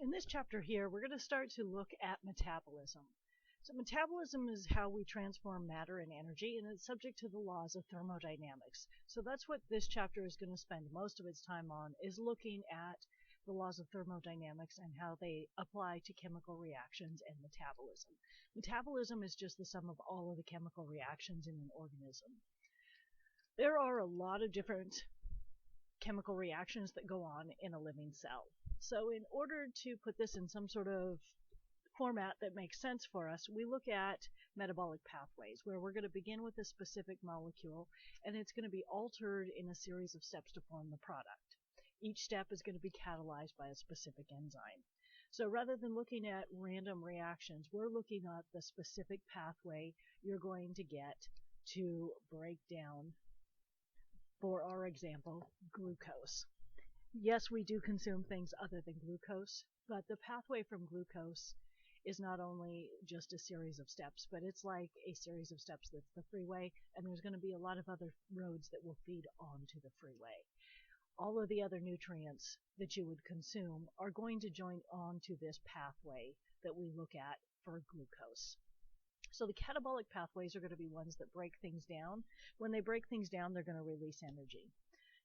In this chapter here, we're going to start to look at metabolism. So metabolism is how we transform matter and energy, and it's subject to the laws of thermodynamics. So that's what this chapter is going to spend most of its time on, is looking at the laws of thermodynamics and how they apply to chemical reactions and metabolism. Metabolism is just the sum of all of the chemical reactions in an organism. There are a lot of different chemical reactions that go on in a living cell. So in order to put this in some sort of format that makes sense for us, we look at metabolic pathways, where we're going to begin with a specific molecule, and it's going to be altered in a series of steps to form the product. Each step is going to be catalyzed by a specific enzyme. So rather than looking at random reactions, we're looking at the specific pathway you're going to get to break down, for our example, glucose. Yes, we do consume things other than glucose, but the pathway from glucose is not only just a series of steps, but it's like a series of steps that's the freeway, and there's going to be a lot of other roads that will feed onto the freeway. All of the other nutrients that you would consume are going to join onto this pathway that we look at for glucose. So the catabolic pathways are going to be ones that break things down. When they break things down, they're going to release energy.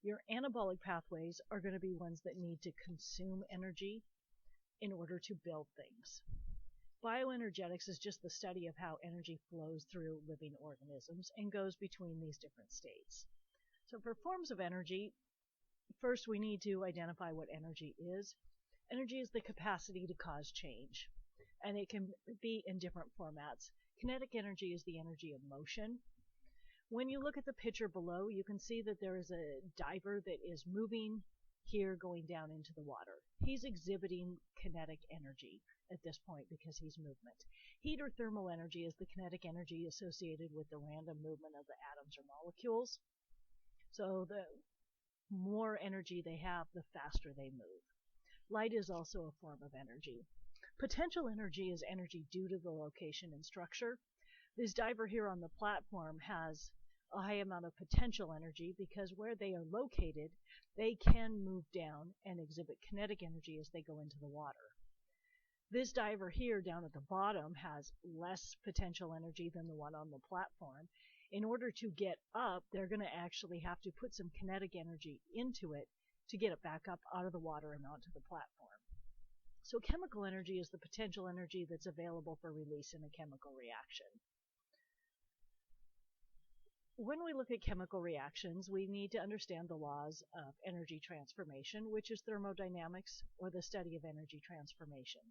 Your anabolic pathways are going to be ones that need to consume energy in order to build things. Bioenergetics is just the study of how energy flows through living organisms and goes between these different states. So for forms of energy, first we need to identify what energy is. Energy is the capacity to cause change, and it can be in different formats. Kinetic energy is the energy of motion. When you look at the picture below, you can see that there is a diver that is moving here going down into the water. He's exhibiting kinetic energy at this point because he's movement. Heat or thermal energy is the kinetic energy associated with the random movement of the atoms or molecules. So the more energy they have, the faster they move. Light is also a form of energy. Potential energy is energy due to the location and structure. This diver here on the platform has a high amount of potential energy because where they are located, they can move down and exhibit kinetic energy as they go into the water. This diver here down at the bottom has less potential energy than the one on the platform. In order to get up, they're going to actually have to put some kinetic energy into it to get it back up out of the water and onto the platform. So chemical energy is the potential energy that's available for release in a chemical reaction. When we look at chemical reactions, we need to understand the laws of energy transformation, which is thermodynamics, or the study of energy transformation.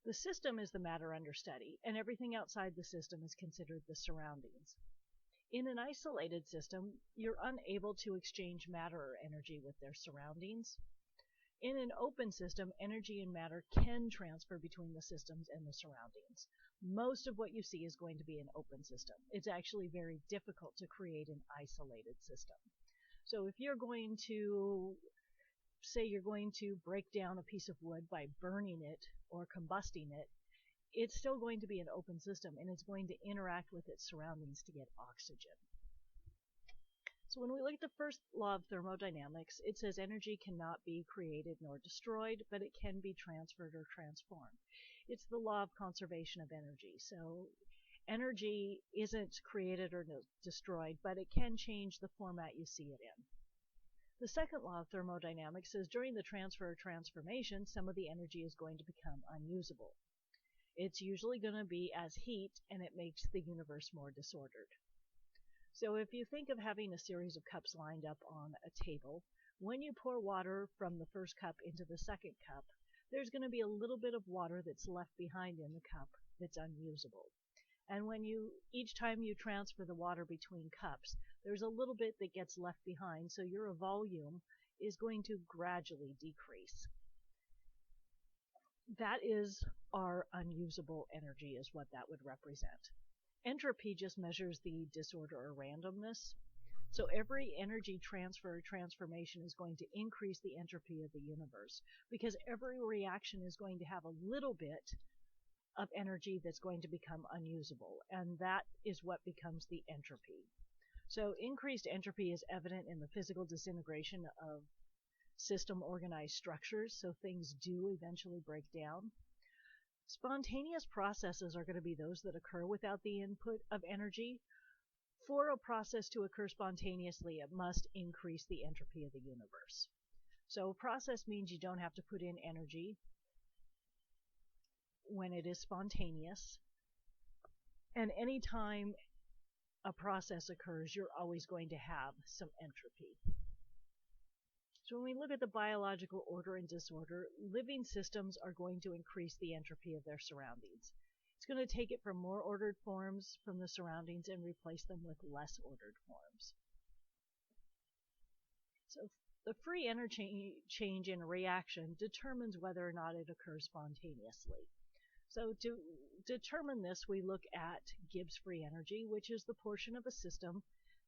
The system is the matter under study, and everything outside the system is considered the surroundings. In an isolated system, you're unable to exchange matter or energy with their surroundings. In an open system, energy and matter can transfer between the systems and the surroundings. Most of what you see is going to be an open system. It's actually very difficult to create an isolated system. So if you're going to, say you're going to break down a piece of wood by burning it or combusting it, it's still going to be an open system, and it's going to interact with its surroundings to get oxygen. So when we look at the first law of thermodynamics, it says energy cannot be created nor destroyed, but it can be transferred or transformed. It's the law of conservation of energy. So energy isn't created or destroyed, but it can change the format you see it in. The second law of thermodynamics says during the transfer or transformation, some of the energy is going to become unusable. It's usually going to be as heat, and it makes the universe more disordered. So if you think of having a series of cups lined up on a table, when you pour water from the first cup into the second cup, there's going to be a little bit of water that's left behind in the cup that's unusable. And when each time you transfer the water between cups, there's a little bit that gets left behind, so your volume is going to gradually decrease. That is our unusable energy, is what that would represent. Entropy just measures the disorder or randomness. So every energy transfer or transformation is going to increase the entropy of the universe, because every reaction is going to have a little bit of energy that's going to become unusable, and that is what becomes the entropy. So increased entropy is evident in the physical disintegration of system organized structures, so things do eventually break down. Spontaneous processes are going to be those that occur without the input of energy. For a process to occur spontaneously, it must increase the entropy of the universe. So a process means you don't have to put in energy when it is spontaneous. And anytime a process occurs, you're always going to have some entropy. So when we look at the biological order and disorder, living systems are going to increase the entropy of their surroundings. It's going to take it from more ordered forms from the surroundings and replace them with less ordered forms. So the free energy change in a reaction determines whether or not it occurs spontaneously. So to determine this, we look at Gibbs free energy, which is the portion of a system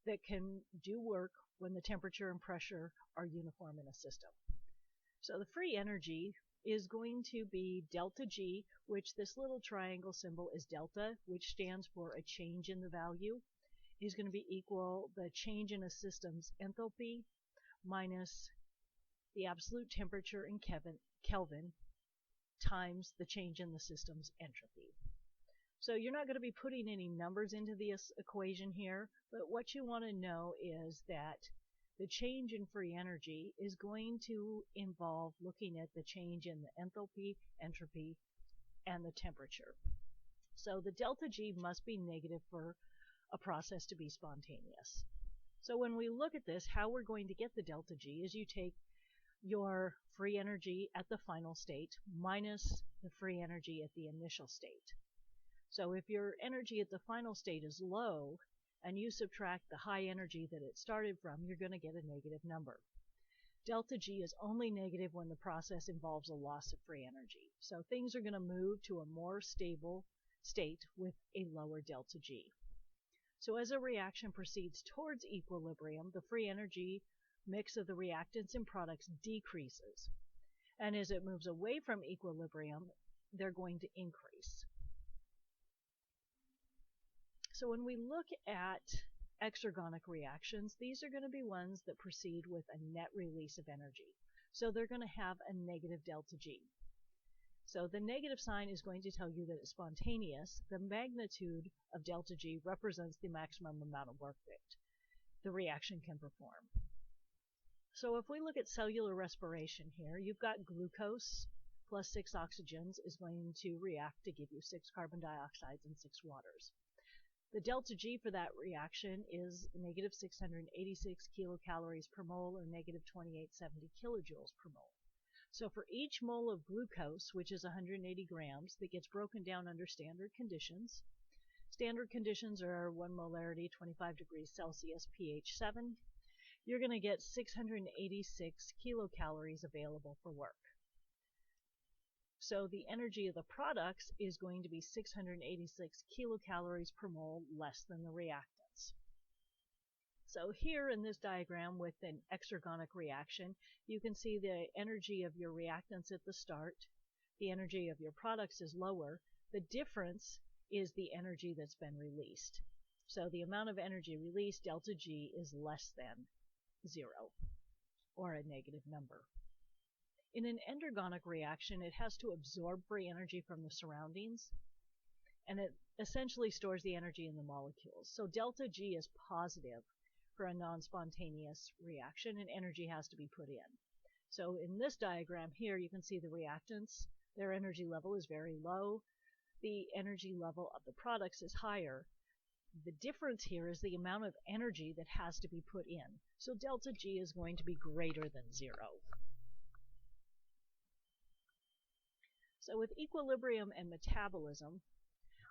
that can do work when the temperature and pressure are uniform in a system. So the free energy is going to be delta G, which this little triangle symbol is delta, which stands for a change in the value, is going to be equal the change in a system's enthalpy minus the absolute temperature in Kelvin times the change in the system's entropy. So you're not going to be putting any numbers into this equation here, but what you want to know is that the change in free energy is going to involve looking at the change in the enthalpy, entropy, and the temperature. So the delta G must be negative for a process to be spontaneous. So when we look at this, how we're going to get the delta G is you take your free energy at the final state minus the free energy at the initial state. So if your energy at the final state is low and you subtract the high energy that it started from, you're going to get a negative number. Delta G is only negative when the process involves a loss of free energy. So things are going to move to a more stable state with a lower delta G. So as a reaction proceeds towards equilibrium, the free energy mix of the reactants and products decreases. And as it moves away from equilibrium, they're going to increase. So when we look at exergonic reactions, these are going to be ones that proceed with a net release of energy. So they're going to have a negative delta G. So the negative sign is going to tell you that it's spontaneous. The magnitude of delta G represents the maximum amount of work that the reaction can perform. So if we look at cellular respiration here, you've got glucose plus 6 oxygens is going to react to give you 6 carbon dioxides and 6 waters. The delta G for that reaction is negative 686 kilocalories per mole or negative 2870 kilojoules per mole. So for each mole of glucose, which is 180 grams, that gets broken down under standard conditions. Standard conditions are 1 molarity, 25 degrees Celsius, pH 7. You're going to get 686 kilocalories available for work. So the energy of the products is going to be 686 kilocalories per mole less than the reactants. So here in this diagram with an exergonic reaction, you can see the energy of your reactants at the start. The energy of your products is lower. The difference is the energy that's been released. So the amount of energy released, delta G, is less than 0, or a negative number. In an endergonic reaction, it has to absorb free energy from the surroundings, and it essentially stores the energy in the molecules. So delta G is positive for a non-spontaneous reaction, and energy has to be put in. So in this diagram here, you can see the reactants. Their energy level is very low. The energy level of the products is higher. The difference here is the amount of energy that has to be put in. So delta G is going to be greater than 0. So with equilibrium and metabolism,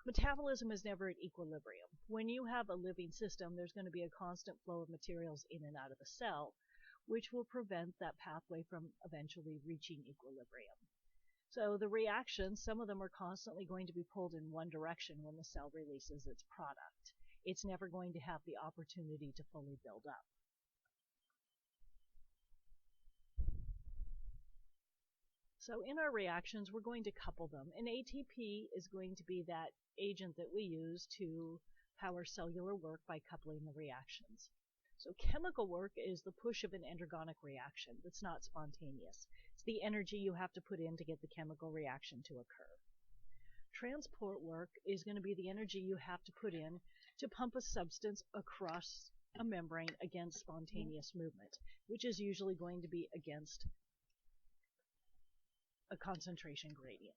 metabolism is never at equilibrium. When you have a living system, there's going to be a constant flow of materials in and out of the cell, which will prevent that pathway from eventually reaching equilibrium. So the reactions, some of them are constantly going to be pulled in one direction when the cell releases its product. It's never going to have the opportunity to fully build up. So in our reactions, we're going to couple them. And ATP is going to be that agent that we use to power cellular work by coupling the reactions. So chemical work is the push of an endergonic reaction that's not spontaneous. It's the energy you have to put in to get the chemical reaction to occur. Transport work is going to be the energy you have to put in to pump a substance across a membrane against spontaneous movement, which is usually going to be against a concentration gradient.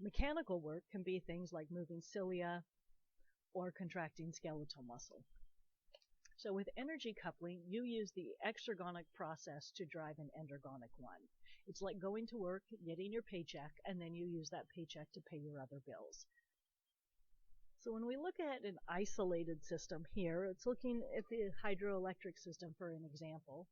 Mechanical work can be things like moving cilia or contracting skeletal muscle. So with energy coupling, you use the exergonic process to drive an endergonic one. It's like going to work, getting your paycheck, and then you use that paycheck to pay your other bills. So when we look at an isolated system here, it's looking at the hydroelectric system for an example.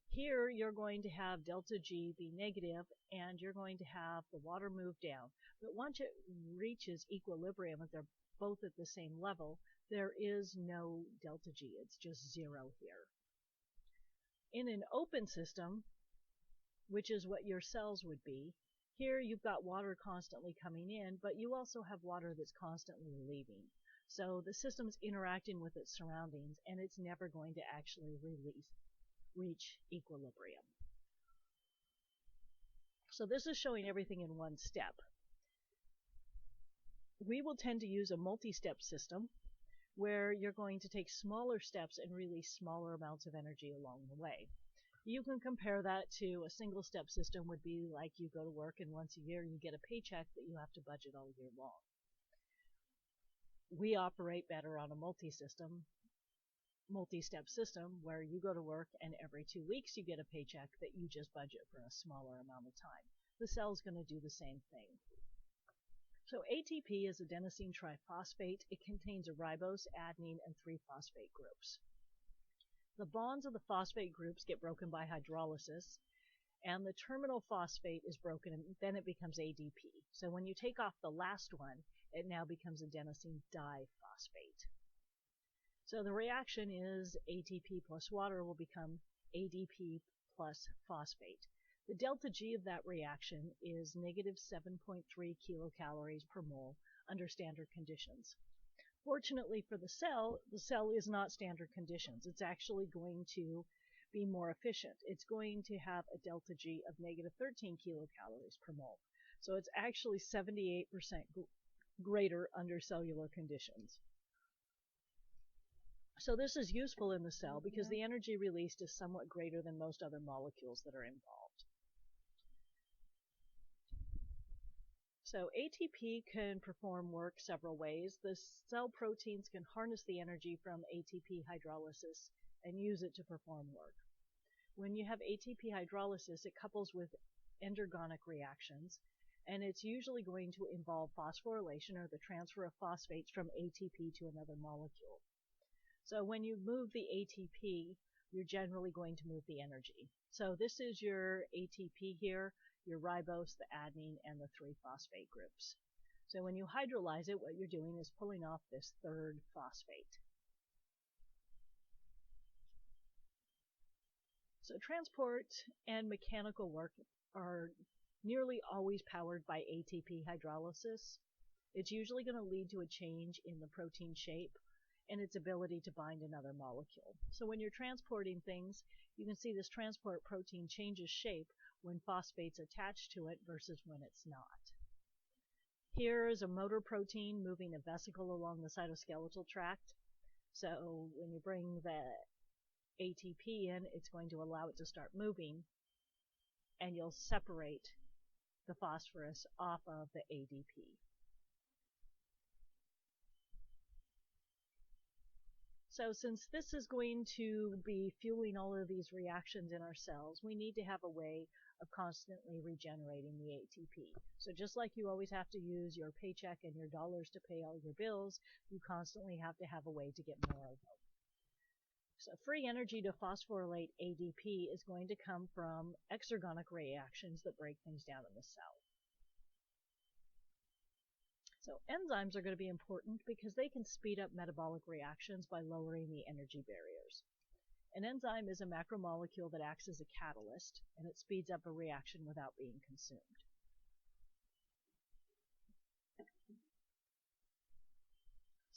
Here you're going to have delta G be negative, and you're going to have the water move down. But once it reaches equilibrium, if they're both at the same level, there is no delta G. It's just zero here. In an open system, which is what your cells would be, here you've got water constantly coming in, but you also have water that's constantly leaving. So the system's interacting with its surroundings, and it's never going to actually reach equilibrium. So this is showing everything in one step. We will tend to use a multi-step system where you're going to take smaller steps and release smaller amounts of energy along the way. You can compare that to a single step system would be like you go to work and once a year you get a paycheck that you have to budget all year long. We operate better on a multi-step system where you go to work and every 2 weeks you get a paycheck that you just budget for a smaller amount of time. The cell's going to do the same thing. So ATP is adenosine triphosphate. It contains a ribose, adenine, and 3 phosphate groups. The bonds of the phosphate groups get broken by hydrolysis, and the terminal phosphate is broken, and then it becomes ADP. So when you take off the last one, it now becomes adenosine diphosphate. So the reaction is ATP plus water will become ADP plus phosphate. The delta G of that reaction is negative 7.3 kilocalories per mole under standard conditions. Fortunately for the cell is not standard conditions. It's actually going to be more efficient. It's going to have a delta G of negative 13 kilocalories per mole. So it's actually 78% greater under cellular conditions. So this is useful in the cell because the energy released is somewhat greater than most other molecules that are involved. So ATP can perform work several ways. The cell proteins can harness the energy from ATP hydrolysis and use it to perform work. When you have ATP hydrolysis, it couples with endergonic reactions, and it's usually going to involve phosphorylation or the transfer of phosphates from ATP to another molecule. So when you move the ATP, you're generally going to move the energy. So this is your ATP here, your ribose, the adenine, and the 3 phosphate groups. So when you hydrolyze it, what you're doing is pulling off this 3rd phosphate. So transport and mechanical work are nearly always powered by ATP hydrolysis. It's usually going to lead to a change in the protein shape and its ability to bind another molecule. So when you're transporting things, you can see this transport protein changes shape when phosphates attach to it versus when it's not. Here is a motor protein moving a vesicle along the cytoskeletal tract. So when you bring the ATP in, it's going to allow it to start moving, and you'll separate the phosphorus off of the ADP. So since this is going to be fueling all of these reactions in our cells, we need to have a way of constantly regenerating the ATP. So just like you always have to use your paycheck and your dollars to pay all your bills, you constantly have to have a way to get more of them. So free energy to phosphorylate ADP is going to come from exergonic reactions that break things down in the cell. So enzymes are going to be important because they can speed up metabolic reactions by lowering the energy barriers. An enzyme is a macromolecule that acts as a catalyst, and it speeds up a reaction without being consumed.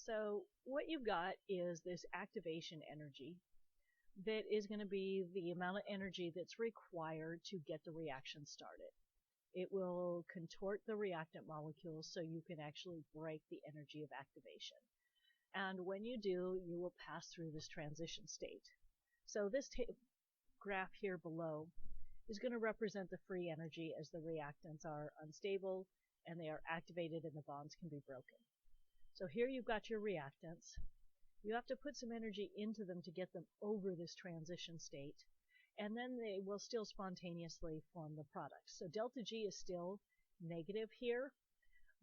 So what you've got is this activation energy that is going to be the amount of energy that's required to get the reaction started. It will contort the reactant molecules so you can actually break the energy of activation. And when you do, you will pass through this transition state. So this graph here below is going to represent the free energy as the reactants are unstable and they are activated and the bonds can be broken. So here you've got your reactants. You have to put some energy into them to get them over this transition state, and then they will still spontaneously form the products. So delta G is still negative here,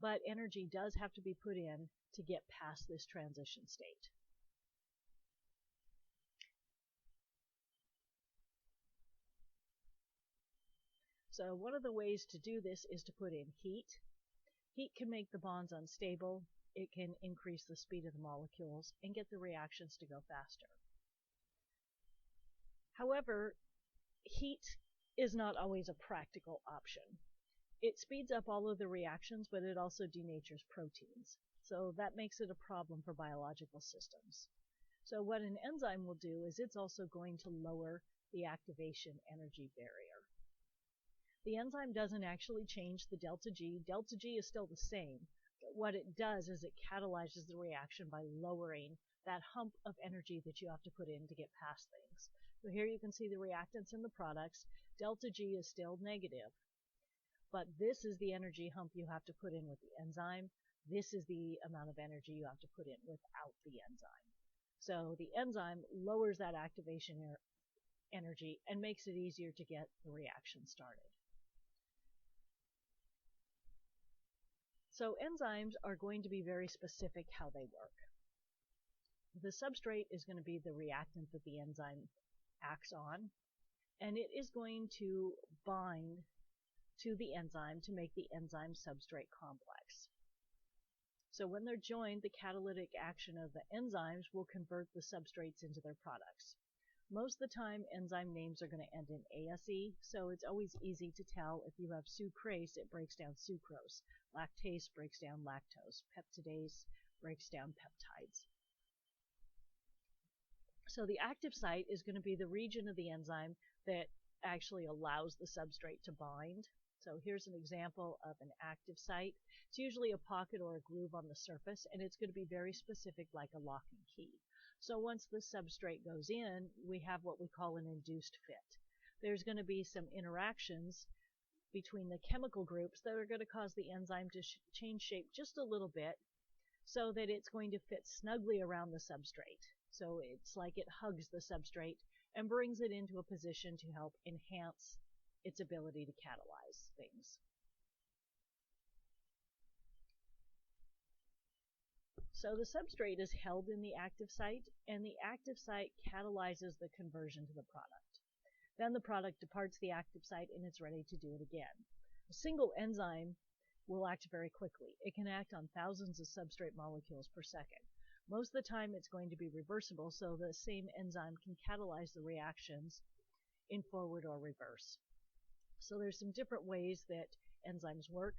but energy does have to be put in to get past this transition state. So one of the ways to do this is to put in heat. Heat can make the bonds unstable. It can increase the speed of the molecules and get the reactions to go faster. However, heat is not always a practical option. It speeds up all of the reactions, but it also denatures proteins. So that makes it a problem for biological systems. So what an enzyme will do is it's also going to lower the activation energy barrier. The enzyme doesn't actually change the delta G. Delta G is still the same, but what it does is it catalyzes the reaction by lowering that hump of energy that you have to put in to get past things. So here you can see the reactants and the products. Delta G is still negative, but this is the energy hump you have to put in with the enzyme. This is the amount of energy you have to put in without the enzyme. So the enzyme lowers that activation energy and makes it easier to get the reaction started. So enzymes are going to be very specific how they work. The substrate is going to be the reactant that the enzyme acts on, and it is going to bind to the enzyme to make the enzyme substrate complex. So when they're joined, the catalytic action of the enzymes will convert the substrates into their products. Most of the time, enzyme names are going to end in ASE, so it's always easy to tell. If you have sucrase, it breaks down sucrose. Lactase breaks down lactose. Peptidase breaks down peptides. So the active site is going to be the region of the enzyme that actually allows the substrate to bind. So here's an example of an active site. It's usually a pocket or a groove on the surface, and it's going to be very specific, like a lock and key. So once the substrate goes in, we have what we call an induced fit. There's going to be some interactions between the chemical groups that are going to cause the enzyme to change shape just a little bit so that it's going to fit snugly around the substrate. So it's like it hugs the substrate and brings it into a position to help enhance its ability to catalyze things. So the substrate is held in the active site, and the active site catalyzes the conversion to the product. Then the product departs the active site and it's ready to do it again. A single enzyme will act very quickly. It can act on thousands of substrate molecules per second. Most of the time it's going to be reversible, so the same enzyme can catalyze the reactions in forward or reverse. So there's some different ways that enzymes work.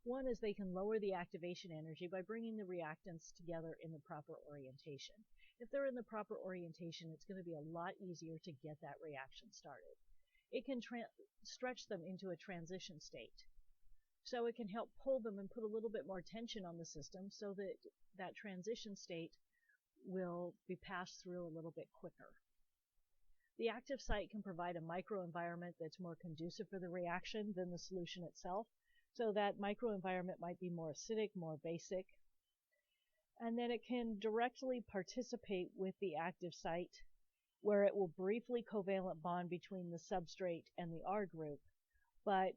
One is they can lower the activation energy by bringing the reactants together in the proper orientation. If they're in the proper orientation, it's going to be a lot easier to get that reaction started. It can stretch them into a transition state. So it can help pull them and put a little bit more tension on the system so that that transition state will be passed through a little bit quicker. The active site can provide a microenvironment that's more conducive for the reaction than the solution itself. So that microenvironment might be more acidic, more basic. And then it can directly participate with the active site, where it will briefly covalent bond between the substrate and the R group, but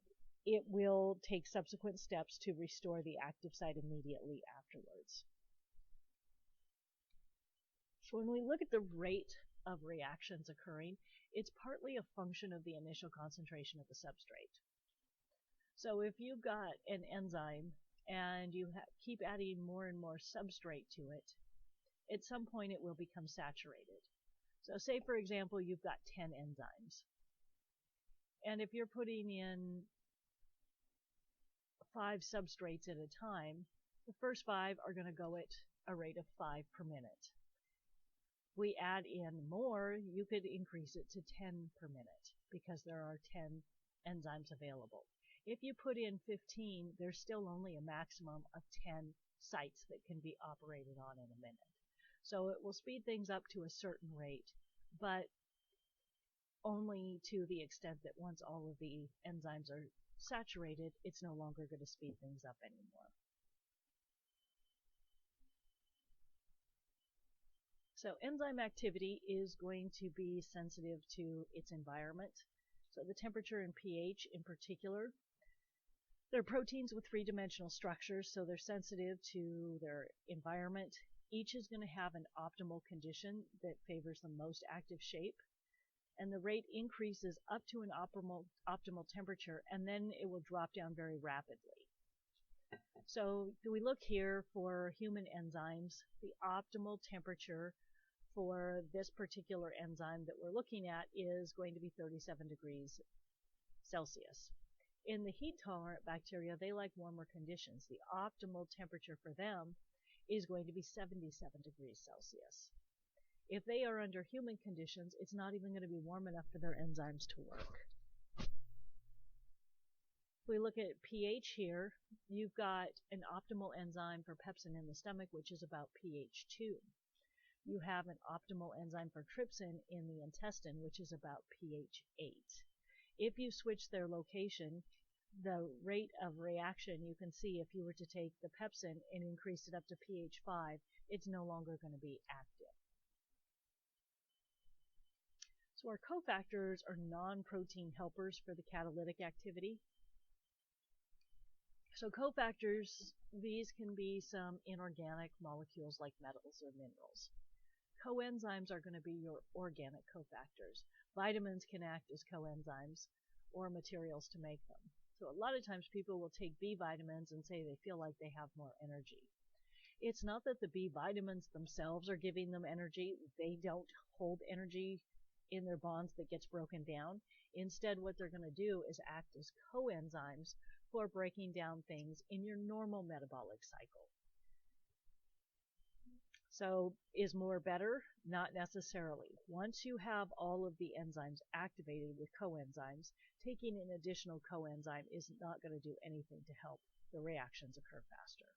it will take subsequent steps to restore the active site immediately afterwards. So when we look at the rate of reactions occurring, it's partly a function of the initial concentration of the substrate. So if you've got an enzyme and you keep adding more and more substrate to it, at some point it will become saturated. So say, for example, you've got 10 enzymes. And if you're putting in 5 substrates at a time, the first 5 are going to go at a rate of 5 per minute. If we add in more, you could increase it to 10 per minute because there are 10 enzymes available. If you put in 15, there's still only a maximum of 10 sites that can be operated on in a minute. So it will speed things up to a certain rate, but only to the extent that once all of the enzymes are saturated, it's no longer going to speed things up anymore. So enzyme activity is going to be sensitive to its environment. So the temperature and pH in particular. They're proteins with three-dimensional structures, so they're sensitive to their environment. Each is going to have an optimal condition that favors the most active shape, and the rate increases up to an optimal temperature, and then it will drop down very rapidly. So we look here for human enzymes. The optimal temperature for this particular enzyme that we're looking at is going to be 37 degrees Celsius. In the heat-tolerant bacteria, they like warmer conditions. The optimal temperature for them is going to be 77 degrees Celsius. If they are under human conditions, it's not even going to be warm enough for their enzymes to work. If we look at pH here, you've got an optimal enzyme for pepsin in the stomach, which is about pH 2. You have an optimal enzyme for trypsin in the intestine, which is about pH 8. If you switch their location, the rate of reaction you can see if you were to take the pepsin and increase it up to pH 5, it's no longer going to be active. So our cofactors are non-protein helpers for the catalytic activity. So cofactors, these can be some inorganic molecules like metals or minerals. Coenzymes are going to be your organic cofactors. Vitamins can act as coenzymes or materials to make them. So a lot of times people will take B vitamins and say they feel like they have more energy. It's not that the B vitamins themselves are giving them energy. They don't hold energy in their bonds that gets broken down. Instead, what they're going to do is act as coenzymes for breaking down things in your normal metabolic cycle. So is more better? Not necessarily. Once you have all of the enzymes activated with coenzymes, taking an additional coenzyme is not going to do anything to help the reactions occur faster.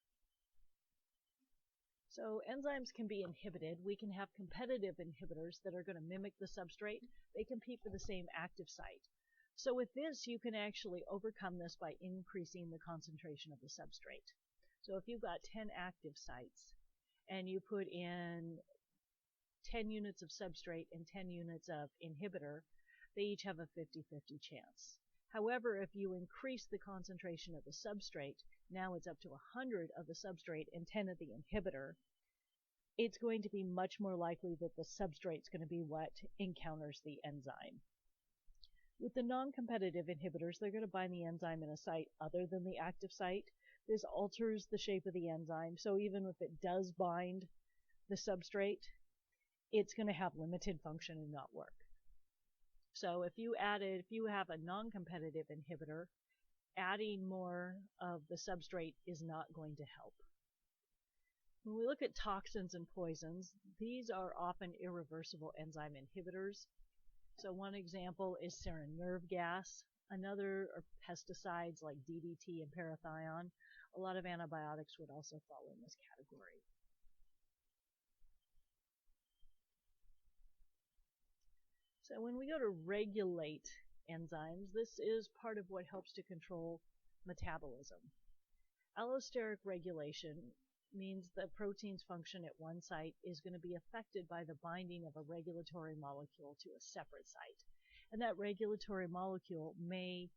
So enzymes can be inhibited. We can have competitive inhibitors that are going to mimic the substrate. They compete for the same active site. So with this, you can actually overcome this by increasing the concentration of the substrate. So if you've got 10 active sites and you put in 10 units of substrate and 10 units of inhibitor, they each have a 50-50 chance. However, if you increase the concentration of the substrate, now it's up to 100 of the substrate and 10 of the inhibitor, it's going to be much more likely that the substrate's going to be what encounters the enzyme. With the non-competitive inhibitors, they're going to bind the enzyme in a site other than the active site. This alters the shape of the enzyme, so even if it does bind the substrate, it's going to have limited function and not work. So if you have a non-competitive inhibitor, adding more of the substrate is not going to help. When we look at toxins and poisons, these are often irreversible enzyme inhibitors. So one example is sarin nerve gas. Another are pesticides like DDT and parathion. A lot of antibiotics would also fall in this category. So when we go to regulate enzymes, this is part of what helps to control metabolism. Allosteric regulation means that protein's function at one site is going to be affected by the binding of a regulatory molecule to a separate site. And that regulatory molecule may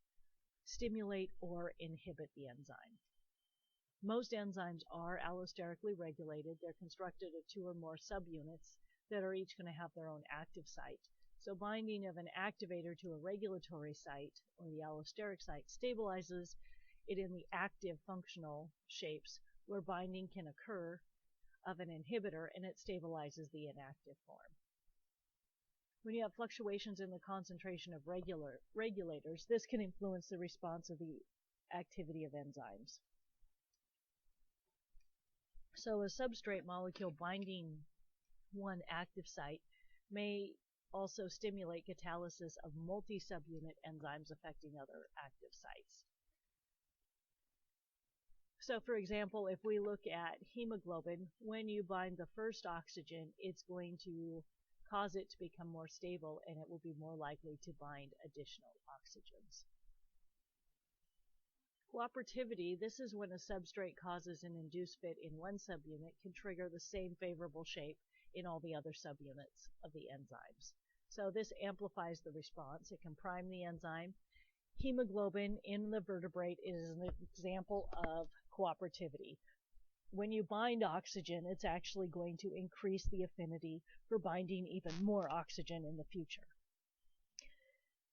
stimulate or inhibit the enzyme. Most enzymes are allosterically regulated. They're constructed of 2 or more subunits that are each going to have their own active site. So binding of an activator to a regulatory site, or the allosteric site, stabilizes it in the active functional shapes, where binding can occur of an inhibitor and it stabilizes the inactive form. When you have fluctuations in the concentration of regulators, this can influence the response of the activity of enzymes. So a substrate molecule binding one active site may also stimulate catalysis of multi-subunit enzymes affecting other active sites. So for example, if we look at hemoglobin, when you bind the first oxygen, it's going to cause it to become more stable and it will be more likely to bind additional oxygens. Cooperativity, this is when a substrate causes an induced fit in one subunit, can trigger the same favorable shape in all the other subunits of the enzymes. So this amplifies the response. It can prime the enzyme. Hemoglobin in the vertebrate is an example of cooperativity. When you bind oxygen, it's actually going to increase the affinity for binding even more oxygen in the future.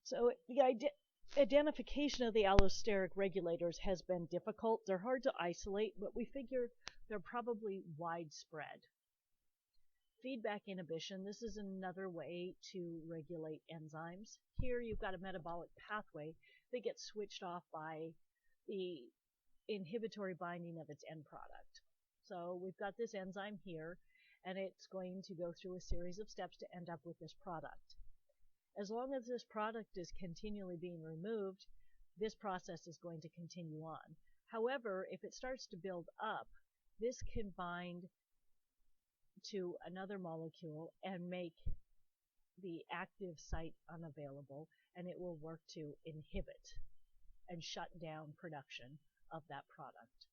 So the identification of the allosteric regulators has been difficult. They're hard to isolate, but we figure they're probably widespread. Feedback inhibition, this is another way to regulate enzymes. Here you've got a metabolic pathway that gets switched off by the inhibitory binding of its end product. So we've got this enzyme here, and it's going to go through a series of steps to end up with this product. As long as this product is continually being removed, this process is going to continue on. However, if it starts to build up, this can bind to another molecule and make the active site unavailable, and it will work to inhibit and shut down production of that product.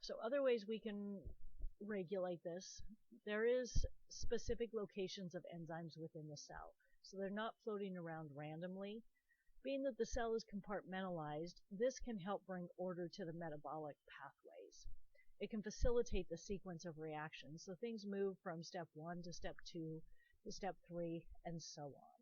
So other ways we can regulate this, there is specific locations of enzymes within the cell. So they're not floating around randomly. Being that the cell is compartmentalized, this can help bring order to the metabolic pathways. It can facilitate the sequence of reactions, so things move from step 1 to step 2 to step 3 and so on.